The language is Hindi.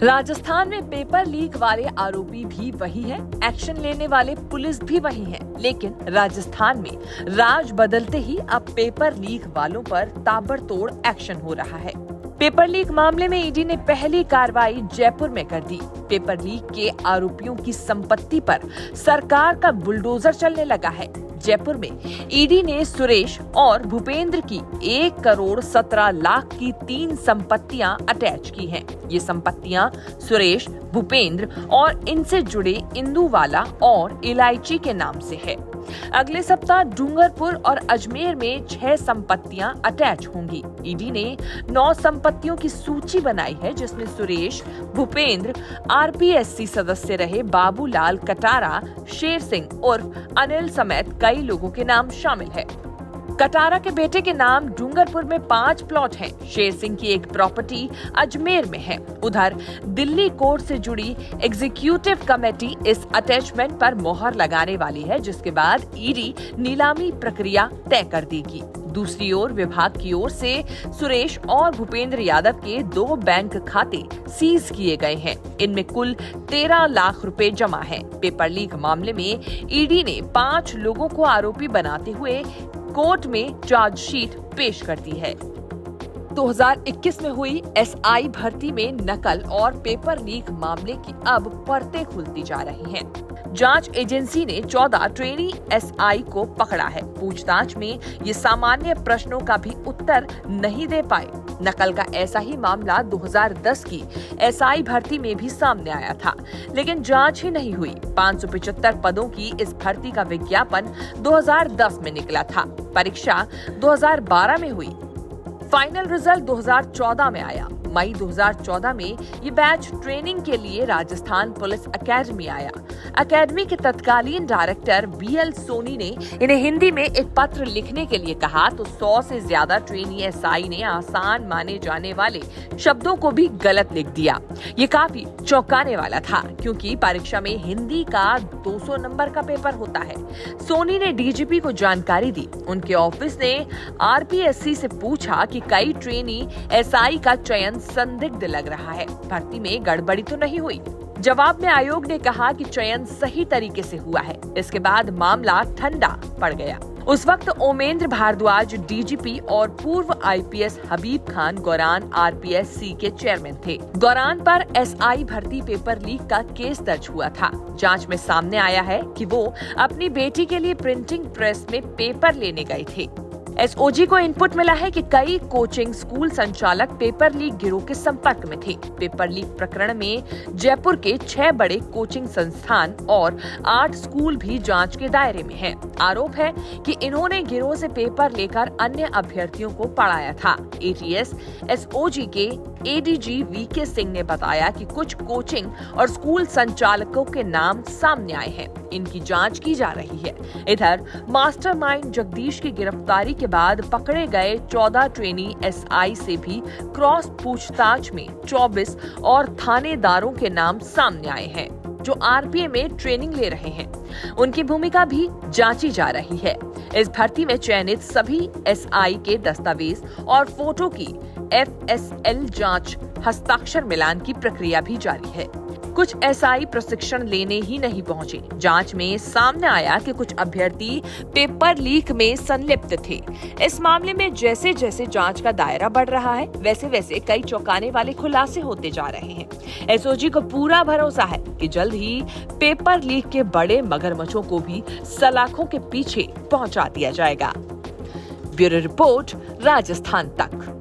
राजस्थान में पेपर लीक वाले आरोपी भी वही है, एक्शन लेने वाले पुलिस भी वही है, लेकिन राजस्थान में राज बदलते ही अब पेपर लीक वालों पर ताबड़तोड़ एक्शन हो रहा है। पेपर लीक मामले में ईडी ने पहली कार्रवाई जयपुर में कर दी। पेपर लीक के आरोपियों की संपत्ति पर सरकार का बुलडोजर चलने लगा है। जयपुर में ईडी ने सुरेश और भूपेंद्र की 1,17,00,000 की 3 संपत्तियां अटैच की हैं। ये संपत्तियां सुरेश, भूपेंद्र और इनसे जुड़े इंदुवाला और इलायची के नाम से है। अगले सप्ताह डूंगरपुर और अजमेर में 6 संपत्तियां अटैच होंगी। ईडी ने 9 संपत्तियों की सूची बनाई है, जिसमें सुरेश, भूपेंद्र, आरपीएससी सदस्य रहे बाबूलाल कटारा, शेर सिंह उर्फ अनिल समेत कई लोगों के नाम शामिल है। कटारा के बेटे के नाम डूंगरपुर में 5 प्लॉट हैं। शेर सिंह की एक प्रॉपर्टी अजमेर में है। उधर दिल्ली कोर्ट से जुड़ी एग्जीक्यूटिव कमेटी इस अटैचमेंट पर मोहर लगाने वाली है, जिसके बाद ईडी नीलामी प्रक्रिया तय कर देगी। दूसरी ओर विभाग की ओर से सुरेश और भूपेंद्र यादव के 2 बैंक खाते सीज किए गए हैं। इनमें कुल 13 लाख रुपए जमा हैं। पेपर लीक मामले में ईडी ने 5 लोगों को आरोपी बनाते हुए कोर्ट में चार्जशीट पेश कर दी है। 2021 में हुई एसआई भर्ती में नकल और पेपर लीक मामले की अब परतें खुलती जा रही हैं। जांच एजेंसी ने 14 ट्रेनी एसआई को पकड़ा है। पूछताछ में ये सामान्य प्रश्नों का भी उत्तर नहीं दे पाए। नकल का ऐसा ही मामला 2010 की एसआई भर्ती में भी सामने आया था, लेकिन जांच ही नहीं हुई। 575 पदों की इस भर्ती का विज्ञापन 2010 में निकला था। परीक्षा 2012 में हुई। फाइनल रिजल्ट 2014 में आया। मई 2014 में ये बैच ट्रेनिंग के लिए राजस्थान पुलिस एकेडमी आया। एकेडमी के तत्कालीन डायरेक्टर बीएल सोनी ने इन्हें हिंदी में एक पत्र लिखने के लिए कहा तो 100 से ज्यादा ट्रेनी एसआई ने आसान माने जाने वाले शब्दों को भी गलत लिख दिया। ये काफी चौंकाने वाला था, क्योंकि परीक्षा में हिंदी का 200 नंबर का पेपर होता है। सोनी ने डीजीपी को जानकारी दी। उनके ऑफिस ने आरपीएससी से पूछा कि कई ट्रेनी एसआई का चयन संदिग्ध लग रहा है, भर्ती में गड़बड़ी तो नहीं हुई। जवाब में आयोग ने कहा कि चयन सही तरीके से हुआ है। इसके बाद मामला ठंडा पड़ गया। उस वक्त ओमेंद्र भारद्वाज डीजीपी और पूर्व आईपीएस हबीब खान गौरान आरपीएससी के चेयरमैन थे। गौरान पर एसआई भर्ती पेपर लीक का केस दर्ज हुआ था। जांच में सामने आया है कि वो अपनी बेटी के लिए प्रिंटिंग प्रेस में पेपर लेने गए थे। एसओजी को इनपुट मिला है कि कई कोचिंग स्कूल संचालक पेपर लीक गिरोह के संपर्क में थे। पेपर लीक प्रकरण में जयपुर के 6 बड़े कोचिंग संस्थान और 8 स्कूल भी जांच के दायरे में हैं। आरोप है कि इन्होंने गिरोह से पेपर लेकर अन्य अभ्यर्थियों को पढ़ाया था। एटीएस एसओजी के एडीजी वीके सिंह ने बताया कि कुछ कोचिंग और स्कूल संचालकों के नाम सामने आए हैं। इनकी जांच की जा रही है। इधर मास्टरमाइंड जगदीश की गिरफ्तारी के बाद पकड़े गए 14 ट्रेनी एसआई से भी क्रॉस पूछताछ में 24 और थानेदारों के नाम सामने आए हैं, जो आरपीए में ट्रेनिंग ले रहे हैं। उनकी भूमिका भी जांची जा रही है। इस भर्ती में चयनित सभी एसआई के दस्तावेज और फोटो की एफएसएल जांच, हस्ताक्षर मिलान की प्रक्रिया भी जारी है। कुछ एसआई प्रशिक्षण लेने ही नहीं पहुंचे। जांच में सामने आया कि कुछ अभ्यर्थी पेपर लीक में संलिप्त थे। इस मामले में जैसे जैसे जांच का दायरा बढ़ रहा है, वैसे वैसे कई चौंकाने वाले खुलासे होते जा रहे हैं। एसओजी को पूरा भरोसा है कि जल्द ही पेपर लीक के बड़े मगरमच्छों को भी सलाखों के पीछे पहुंचा दिया जाएगा। ब्यूरो रिपोर्ट, राजस्थान तक।